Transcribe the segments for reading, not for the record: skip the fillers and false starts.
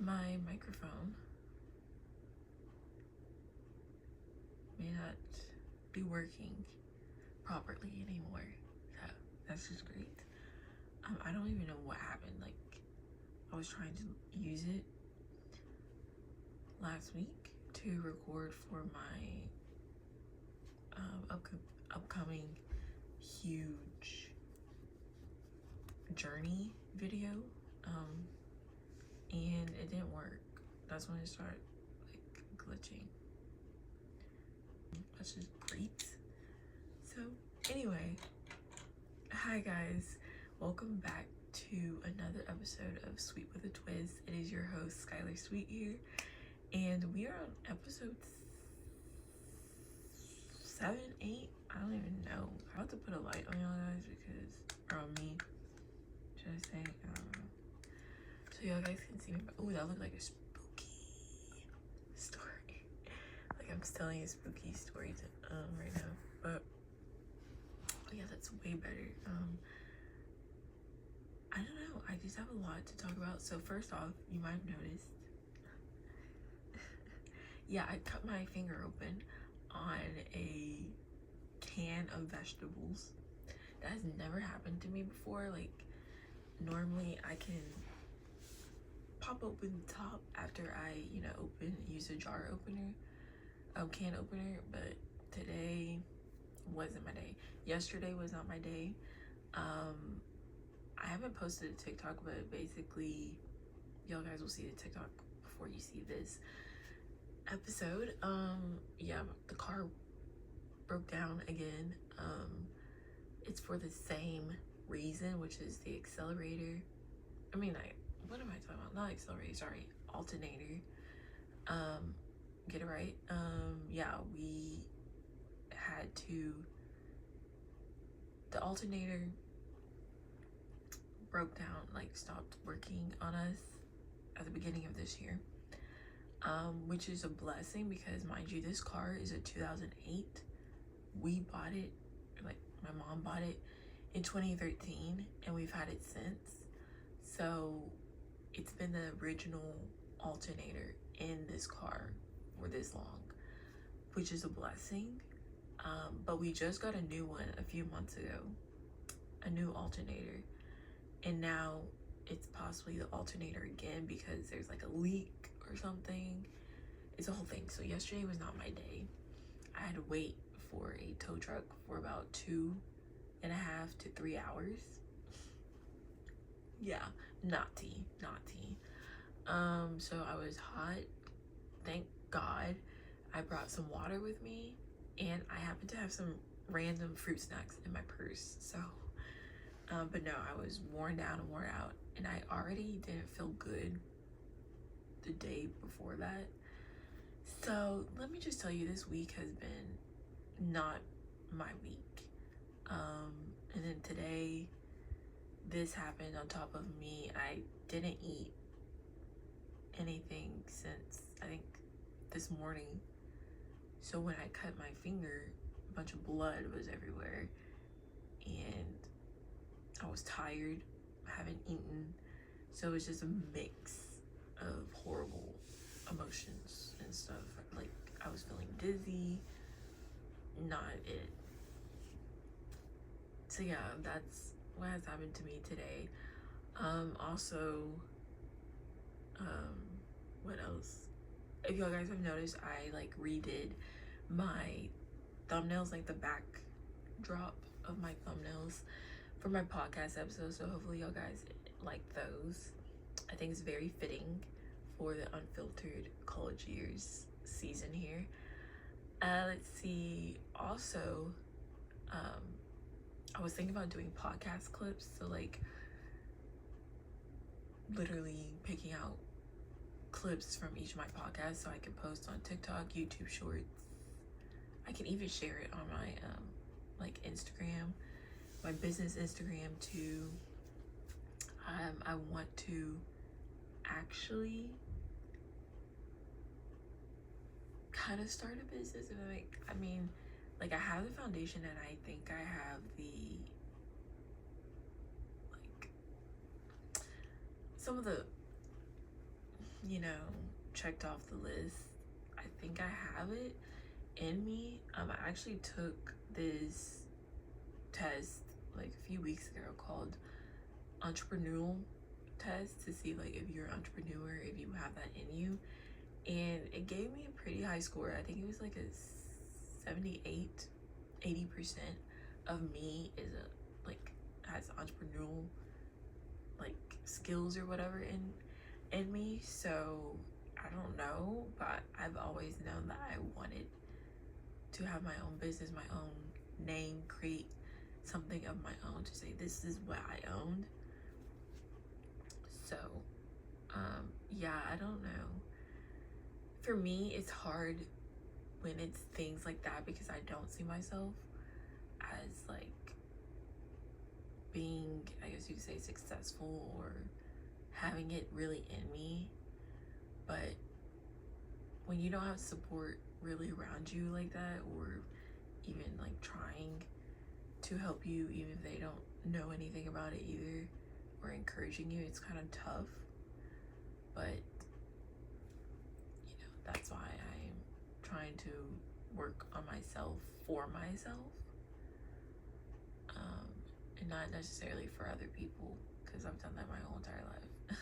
my microphone may not be working properly anymore. So that's just great. I don't even know what happened. Like, I was trying to use it last week to record for my upcoming huge journey video, and it didn't work. That's when it started like glitching. That's just great. So anyway, hi guys, welcome back to another episode of Sweet with a Twist. It is your host Skylar Sweet here, and we are on episode 7, 8. I don't even know. I have to put a light on y'all guys because, or on me, should I say? I don't know. So y'all guys can see me. Oh, that looked like a spooky story. Like I'm telling a spooky story right now. But yeah, that's way better. I don't know. I just have a lot to talk about. So first off, you might have noticed. Yeah, I cut my finger open on a can of vegetables. That has never happened to me before. Like, normally I can pop open the top after I, use a jar opener, can opener, but today wasn't my day. Yesterday was not my day. I haven't posted a TikTok, but basically, y'all guys will see the TikTok before you see this episode. Yeah, the car broke down again. It's for the same reason, which is the accelerator. What am I talking about? Not accelerator, sorry, alternator. Get it right. Yeah, we had to, the alternator broke down, like stopped working on us at the beginning of this year. Which is a blessing because, mind you, this car is a 2008. We bought it, like my mom bought it in 2013, and we've had it since. So it's been the original alternator in this car for this long, which is a blessing. But we just got a new one a few months ago, a new alternator, and now it's possibly the alternator again because there's like a leak or something. It's a whole thing. So yesterday was not my day. I had to wait for a tow truck for about 2.5 to 3 hours. Yeah, not tea. So I was hot. Thank God I brought some water with me, and I happened to have some random fruit snacks in my purse. So but no, I was worn down and worn out, and I already didn't feel good the day before that. So let me just tell you, this week has been not my week. And then today, this happened on top of me. I didn't eat anything since, I think, this morning. So when I cut my finger, a bunch of blood was everywhere, and I was tired, I haven't eaten, so it was just a mix of horrible emotions and stuff. Like, I was feeling dizzy, not it. So yeah, that's what has happened to me today. Also, what else? If y'all guys have noticed, I like redid my thumbnails, like the backdrop of my thumbnails for my podcast episode, so hopefully y'all guys like those. I think it's very fitting for the unfiltered college years season here. Let's see, also I was thinking about doing podcast clips, so like literally picking out clips from each of my podcasts so I can post on TikTok, YouTube Shorts. I can even share it on my like Instagram, my business Instagram too. I want to actually kind of start a business, and like I have the foundation, and I think I have the some of the you know, checked off the list. I think I have it in me. I actually took this test like a few weeks ago called entrepreneurial test to see like if you're an entrepreneur, if you have that in you, and it gave me a pretty high score. I think it was like a 78-80% of me is a like has entrepreneurial like skills or whatever in me. So I don't know, but I've always known that I wanted to have my own business, my own name, create something of my own to say this is what I owned. So yeah, I don't know. For me, it's hard when it's things like that because I don't see myself as like being, I guess you could say, successful or having it really in me. But when you don't have support really around you like that, or even like trying to help you, even if they don't know anything about it either, or encouraging you, it's kind of tough. But you know, that's why I'm trying to work on myself for myself, and not necessarily for other people, because I've done that my whole entire life.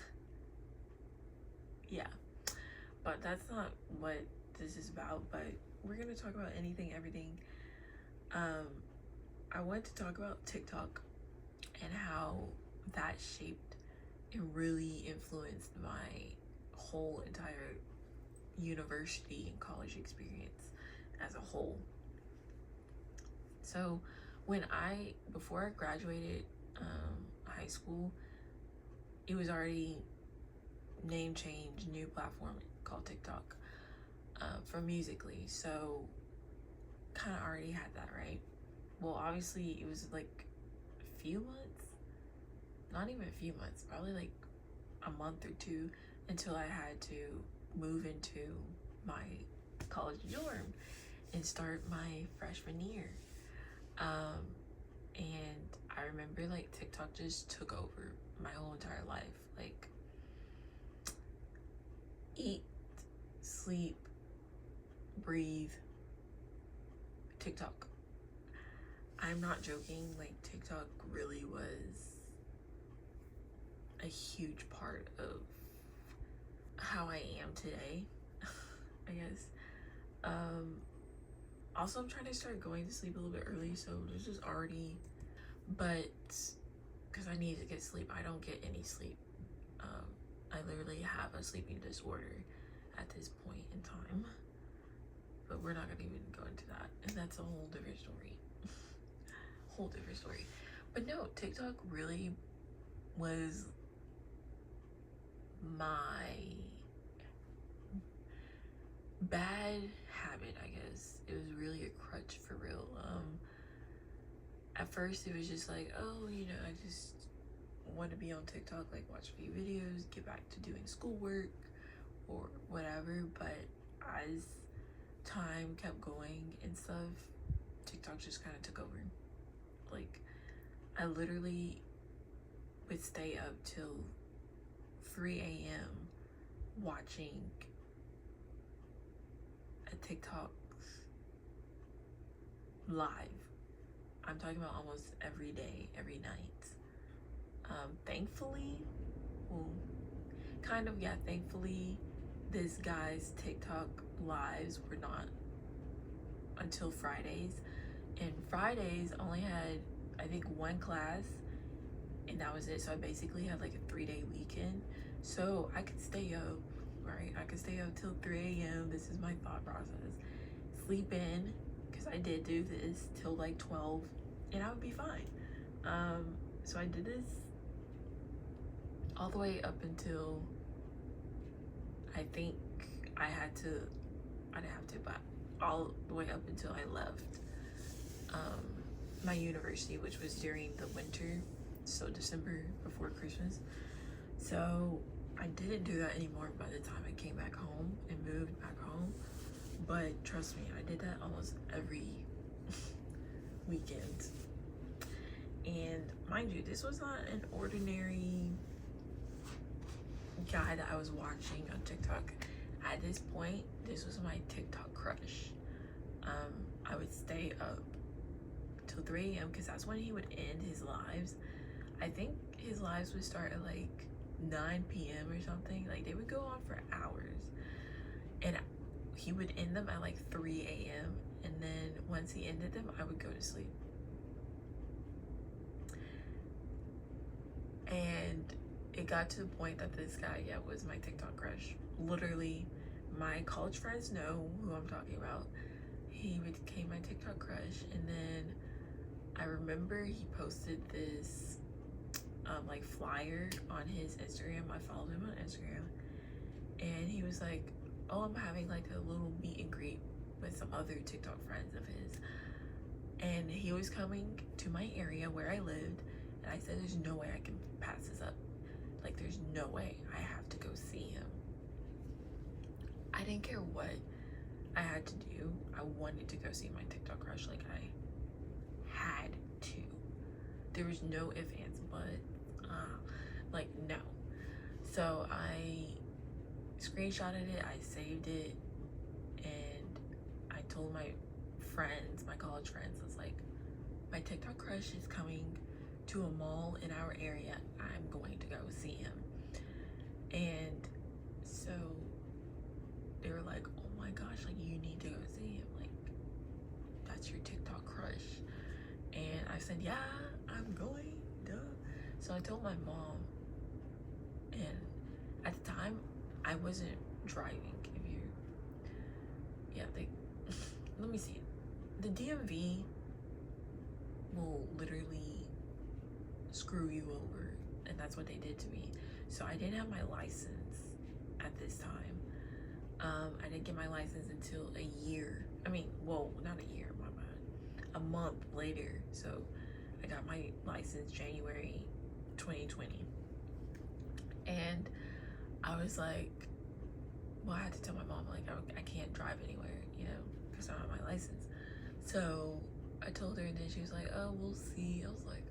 Yeah, but that's not what this is about. But we're gonna talk about anything, everything. I want to talk about TikTok and how that shaped and really influenced my whole entire university and college experience as a whole. So before I graduated high school, it was already name change, new platform called TikTok for Musical.ly. So kind of already had that, right? Well, obviously it was like a few months, not even a few months, probably like a month or two until I had to move into my college dorm and start my freshman year. And I remember like TikTok just took over my whole entire life. Like eat, sleep, breathe, TikTok. I'm not joking, like TikTok really was a huge part of how I am today, I guess. Also, I'm trying to start going to sleep a little bit early, so this is already, but because I need to get sleep, I don't get any sleep. I literally have a sleeping disorder at this point in time, but we're not gonna even go into that, and that's a whole different story. Whole different story. But no, TikTok really was my bad habit, I guess. It was really a crutch for real. At first it was just like, oh, you know, I just want to be on TikTok, like watch a few videos, get back to doing schoolwork or whatever. But as time kept going and stuff, TikTok just kind of took over. Like, I literally would stay up till 3 a.m. watching a TikTok live. I'm talking about almost every day, every night. Thankfully, thankfully, this guy's TikTok lives were not until Fridays. And Fridays only had, I think, one class, and that was it. So I basically had like a 3-day weekend. So I could stay up, right? I could stay up till 3 a.m. This is my thought process. Sleep in, because I did do this till like 12, and I would be fine. So I did this all the way up until I think I didn't have to, but all the way up until I left my university, which was during the winter, so December before Christmas. So I didn't do that anymore by the time I came back home and moved back home. But trust me, I did that almost every weekend. And mind you, this was not an ordinary guy that I was watching on TikTok. At this point, this was my TikTok crush. I would stay up till 3 a.m. because that's when he would end his lives. I think his lives would start at like 9 p.m. or something. Like they would go on for hours, and he would end them at like 3 a.m. and then once he ended them, I would go to sleep. And it got to the point that this guy, was my TikTok crush. Literally, my college friends know who I'm talking about. He became my TikTok crush, and then I remember he posted this like flyer on his Instagram. I followed him on Instagram, and he was like, oh, I'm having like a little meet and greet with some other TikTok friends of his, and he was coming to my area where I lived, and I said, there's no way I can pass this up. Like, there's no way. I have to go see him. I didn't care what I had to do. I wanted to go see my TikTok crush. Like, I had to. There was no ifs, ands, buts. Like, no. So I screenshotted it. I saved it. And I told my friends, my college friends, I was like, my TikTok crush is coming to a mall in our area. I'm going to go see him. And so they were like, oh my gosh, like you need to go see him. Like, that's your TikTok crush. And I said, yeah, I'm going, duh. So I told my mom, and at the time I wasn't driving. Let me see. The DMV will literally screw you over, and that's what they did to me. So I didn't have my license at this time. I didn't get my license until a year. Not a year, my bad. A month later. So I got my license January 2020. And I was like, I had to tell my mom, like, I can't drive anywhere, because I don't have my license. So I told her, and then she was like, oh, we'll see. I was like,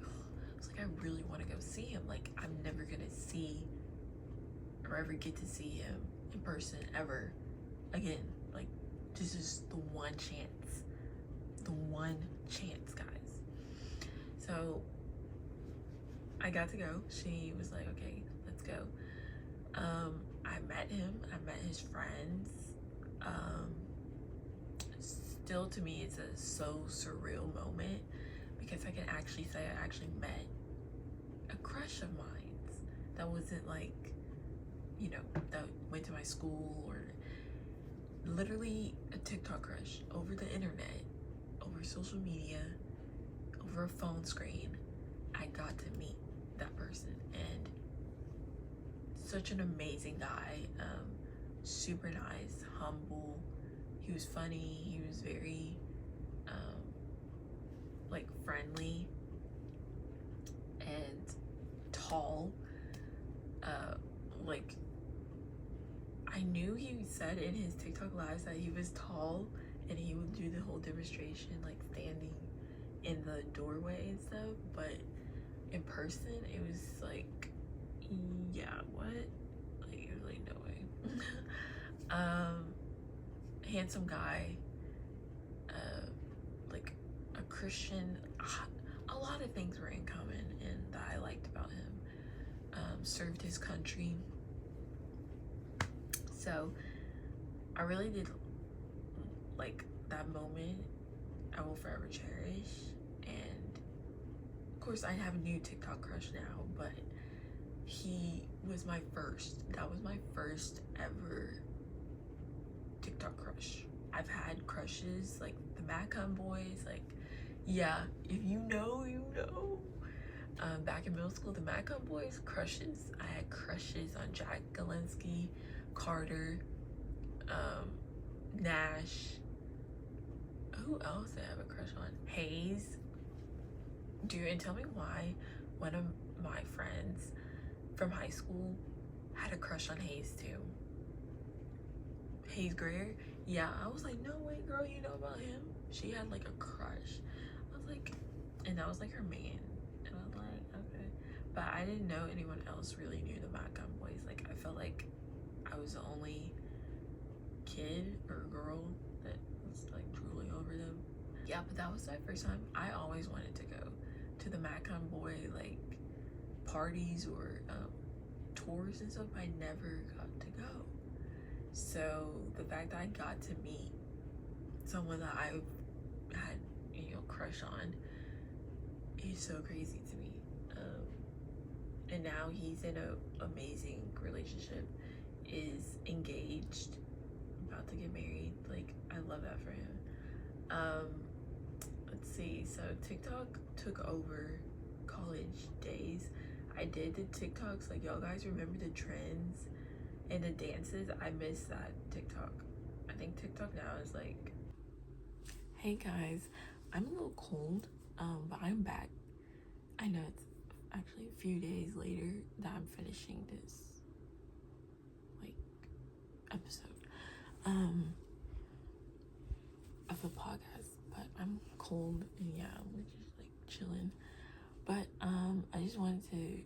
I really want to go see him. Like, I'm never gonna see or ever get to see him in person ever again. Like, this is the one chance. The one chance, guys. So I got to go. She was like, okay, let's go. I met him. I met his friends. Still, to me, it's a so surreal moment because I can actually say I actually met a crush of mine that wasn't like, that went to my school, or literally a TikTok crush over the internet, over social media, over a phone screen. I got to meet that person, and such an amazing guy, super nice, humble. He was funny. He was very like friendly and tall. Like, I knew he said in his TikTok lives that he was tall, and he would do the whole demonstration like standing in the doorway and stuff, but in person it was like, yeah, what? Like, it was like, no way. Handsome guy, like a Christian. A lot of things were in common and that I liked about him. Served his country. So I really did like that moment. I will forever cherish. And of course I have a new TikTok crush now, but he was my first. That was my first ever TikTok crush. I've had crushes like the Macon boys, like, yeah, if you know, you know. Back in middle school, the Macon boys, crushes. I had crushes on Jack Galinsky, Carter, Nash. Who else did I have a crush on? Hayes. Dude, and tell me why one of my friends from high school had a crush on Hayes too. Hayes Greer? Yeah, I was like, no way, girl, you know about him? She had like a crush. I was like, and that was like her man. And I was like, okay. But I didn't know anyone else really knew the Macon boys. Like, I felt like was the only kid or girl that was like drooling over them. Yeah, but that was my first time. I always wanted to go to the Macon Boy like parties or tours and stuff. I never got to go. So the fact that I got to meet someone that I had, crush on is so crazy to me. And now he's in an amazing relationship, is engaged, about to get married. Like, I love that for him. Let's see. So TikTok took over college days. I did the TikToks. Like, y'all guys remember the trends and the dances? I miss that TikTok. I think TikTok now is like, hey guys, I'm a little cold, but I'm back. I know it's actually a few days later that I'm finishing this like episode of the podcast, but I'm cold and yeah, we're just like chilling. But I just wanted to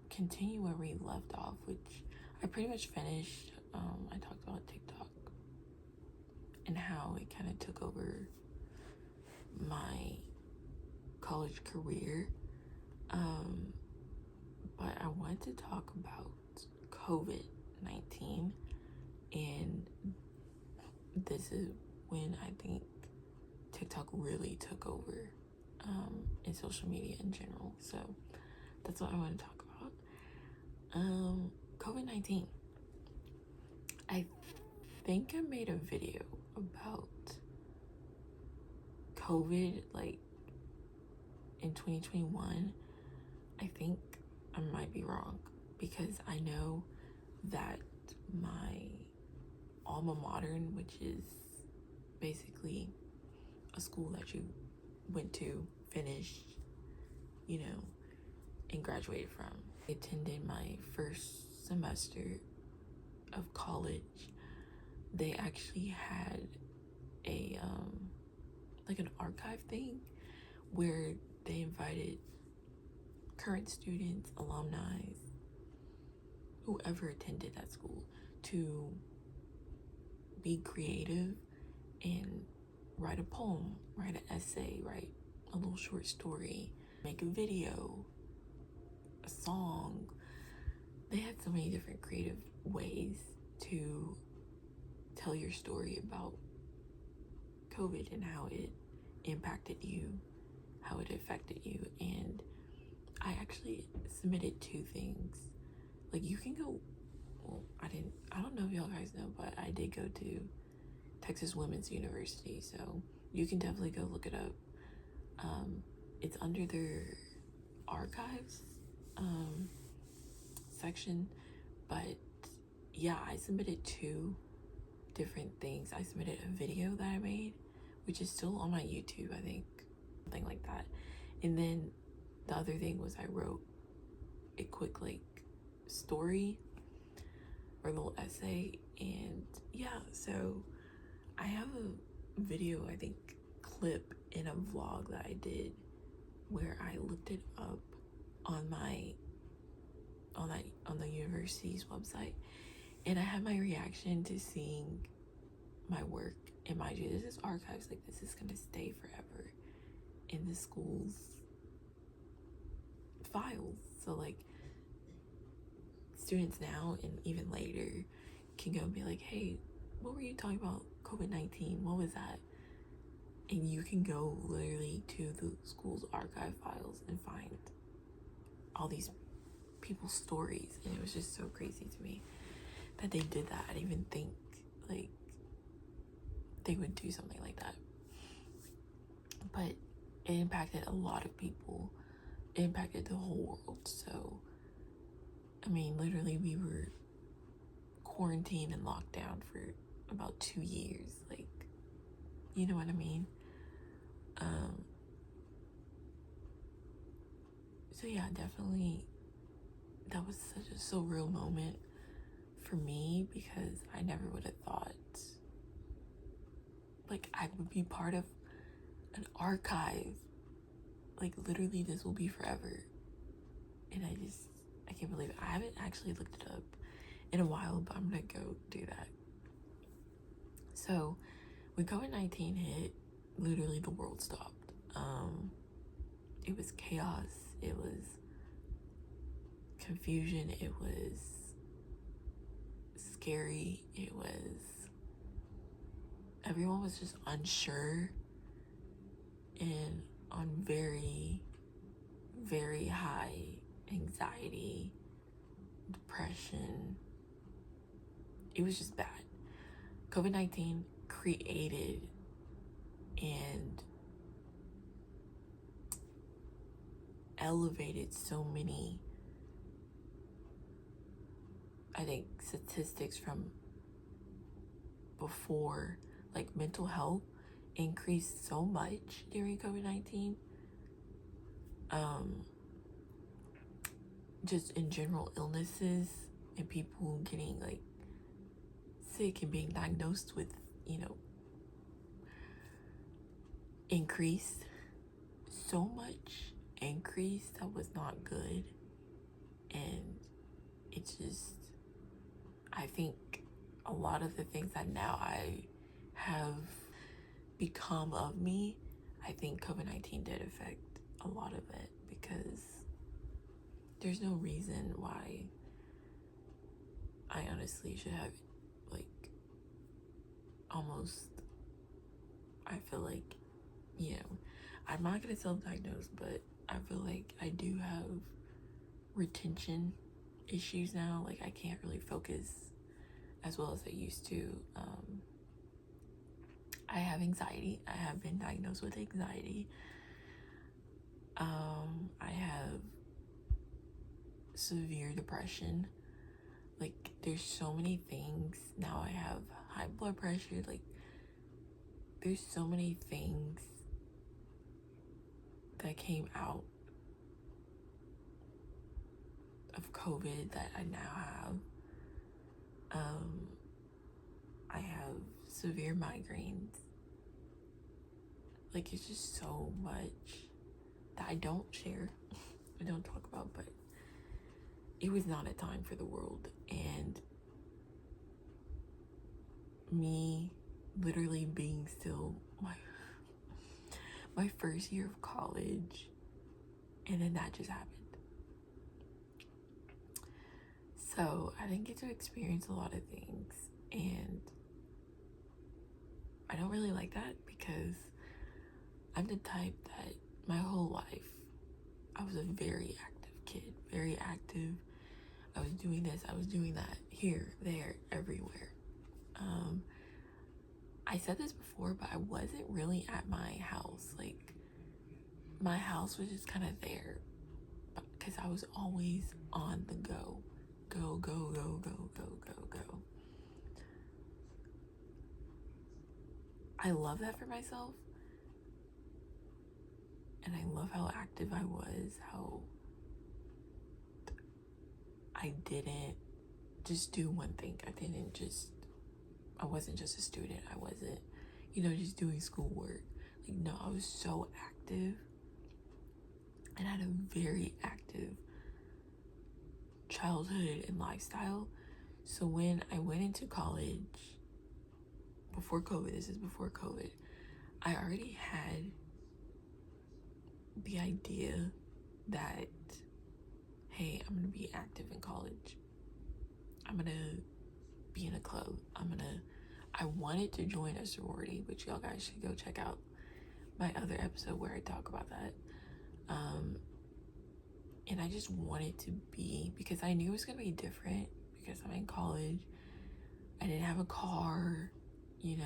continue where we left off, which I pretty much finished. I talked about TikTok and how it kind of took over my college career. But I wanted to talk about COVID-19, and this is when I think TikTok really took over in social media in general. So that's what I want to talk about. COVID-19. I think I made a video about COVID like in 2021. I think I might be wrong, because I know that my alma mater, which is basically a school that you went to, finished, and graduated from. I attended my first semester of college. They actually had a like an archive thing where they invited current students, alumni, whoever attended that school, to be creative and write a poem, write an essay, write a little short story, make a video, a song. They had so many different creative ways to tell your story about COVID and how it impacted you, how it affected you. And I actually submitted 2 things. Like, you can go, well, I don't know if y'all guys know, but I did go to Texas Women's University, so you can definitely go look it up. It's under their archives section, but yeah, I submitted 2 different things. I submitted a video that I made, which is still on my YouTube, I think, something like that. And then the other thing was I wrote a quick like story or little essay. And yeah, so I have a video, I think, clip in a vlog that I did where I looked it up on the university's website, and I had my reaction to seeing my work. And mind you, this is archives, like this is gonna stay forever in the school's files. So like students now and even later can go and be like, hey, what were you talking about COVID-19? What was that? And you can go literally to the school's archive files and find all these people's stories. And it was just so crazy to me that they did that. I didn't even think like they would do something like that. But it impacted a lot of people. It impacted the whole world. So, I mean, literally we were quarantined and locked down for about 2 years. Like, you know what I mean? So yeah, definitely that was such a surreal moment for me, because I never would have thought like I would be part of an archive. Like literally this will be forever. And I can't believe it. I haven't actually looked it up in a while, but I'm gonna go do that. So when COVID-19 hit, literally the world stopped. It was chaos, it was confusion, it was scary, everyone was just unsure and on very, very high anxiety, depression. It was just bad. COVID-19 created and elevated so many, I think, statistics from before. Like, mental health increased so much during COVID-19. Just in general illnesses and people getting like sick and being diagnosed with, increased. So much increase that was not good. And it's just, I think a lot of the things that now I have become of me, I think COVID-19 did affect a lot of it, because there's no reason why I honestly should have, like, almost, I feel like, I'm not gonna self-diagnose, but I feel like I do have retention issues now. Like, I can't really focus as well as I used to. I have anxiety. I have been diagnosed with anxiety. I have severe depression. Like, there's so many things. Now I have high blood pressure. Like, there's so many things that came out of COVID that I now have. I have severe migraines. Like, it's just so much that I don't share, I don't talk about, but it was not a time for the world. And me literally being still my first year of college, and then that just happened. So I didn't get to experience a lot of things, and I don't really like that, because I'm the type that my whole life I was a very active kid, very active. I was doing this, I was doing that, here, there, everywhere. I said this before, but I wasn't really at my house. Like, my house was just kind of there, because I was always on the go. Go, go, go, go, go, go, go. I love that for myself. And I love how active I was, how I didn't just do one thing. I wasn't just a student. I wasn't, just doing schoolwork. Like, no, I was so active. And I had a very active childhood and lifestyle. So when I went into college, before COVID, I already had the idea that, hey, I'm gonna be active in college. I'm gonna be in a club. I wanted to join a sorority, which y'all guys should go check out my other episode where I talk about that. And I just wanted to be, because I knew it was gonna be different, because I'm in college. I didn't have a car, you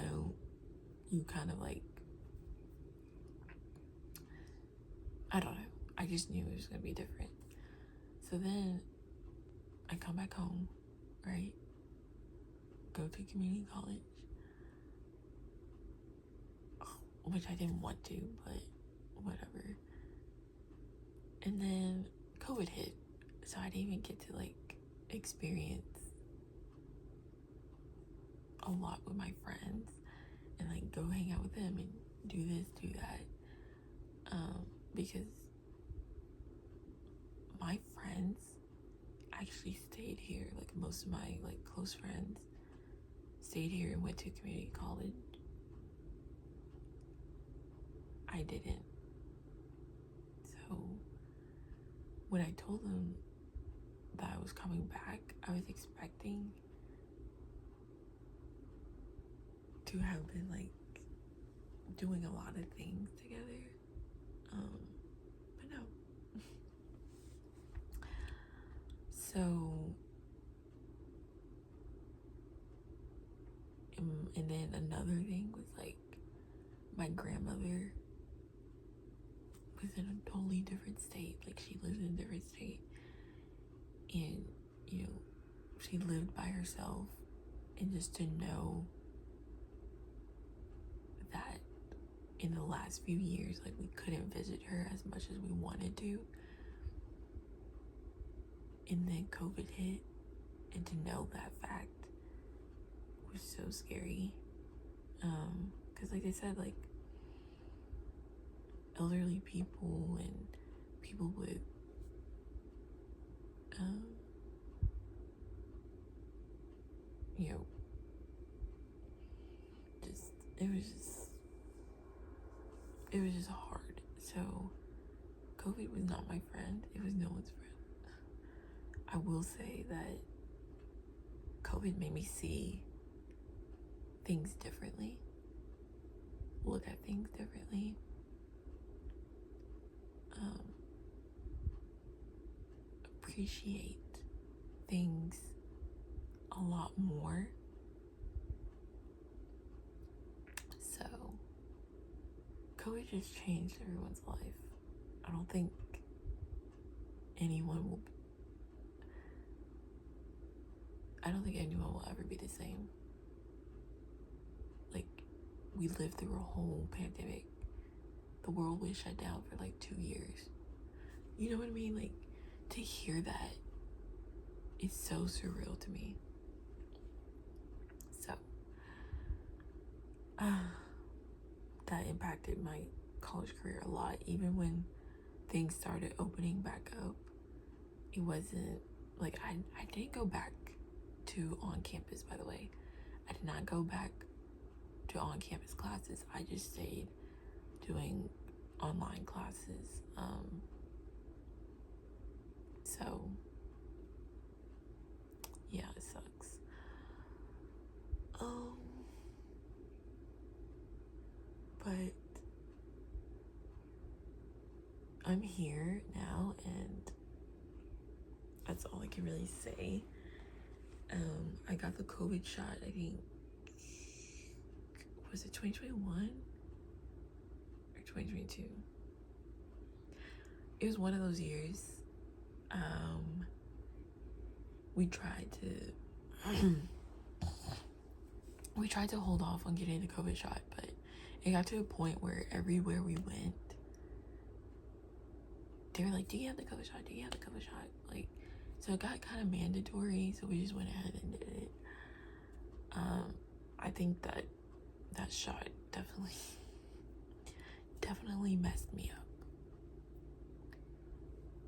kind of like, I don't know. I just knew it was gonna be different. So then I come back home, right? Go to community college, which I didn't want to, but whatever. And then COVID hit, so I didn't even get to like experience a lot with my friends and like go hang out with them and do this, do that, because my friends, I actually stayed here. Like, most of my, like, close friends stayed here and went to community college. I didn't. So when I told them that I was coming back, I was expecting to have been, like, doing a lot of things together. But no. So, and then another thing was, like, my grandmother was in a totally different state. Like, she lives in a different state. And, you know, she lived by herself. And just to know that in the last few years, like, we couldn't visit her as much as we wanted to. And then COVID hit. And to know that fact was so scary. Because, like I said, like, elderly people and people with you know, it was just hard. So COVID was not my friend. It was no one's friend. I will say that COVID made me see things differently, look at things differently. Appreciate things a lot more. So COVID just changed everyone's life. I don't think anyone will ever be the same. Like, we lived through a whole pandemic. The world was shut down for like 2 years. You know what I mean? Like, to hear that is so surreal to me. So, that impacted my college career a lot. Even when things started opening back up, it wasn't like I didn't go back to on-campus, by the way. I did not go back to on-campus classes. I just stayed doing online classes. So yeah, it sucks. But I'm here now, and that's all I can really say. I got the COVID shot, I think, was it 2021 or 2022? It was one of those years. We tried to hold off on getting the COVID shot, but it got to a point where everywhere we went, they were like, do you have the COVID shot? Do you have the COVID shot? Like, so it got kind of mandatory, so we just went ahead and did it. I think that shot definitely messed me up.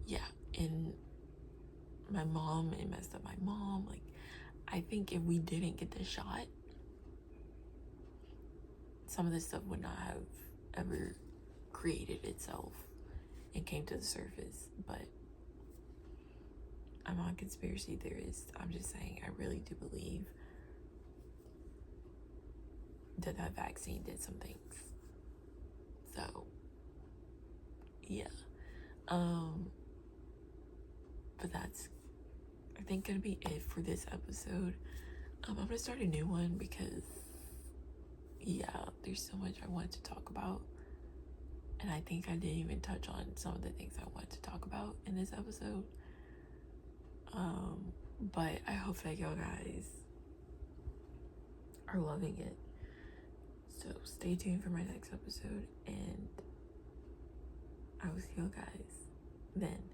Yeah, and it messed up my mom. Like, I think if we didn't get the shot, some of this stuff would not have ever created itself and came to the surface. But I'm not a conspiracy theorist. I'm just saying, I really do believe that vaccine did some things. So yeah. But that's, I think, gonna be it for this episode. I'm gonna start a new one because, yeah, there's so much I wanted to talk about, and I think I didn't even touch on some of the things I wanted to talk about in this episode. But I hope that y'all guys are loving it. So stay tuned for my next episode, and I will see you guys then.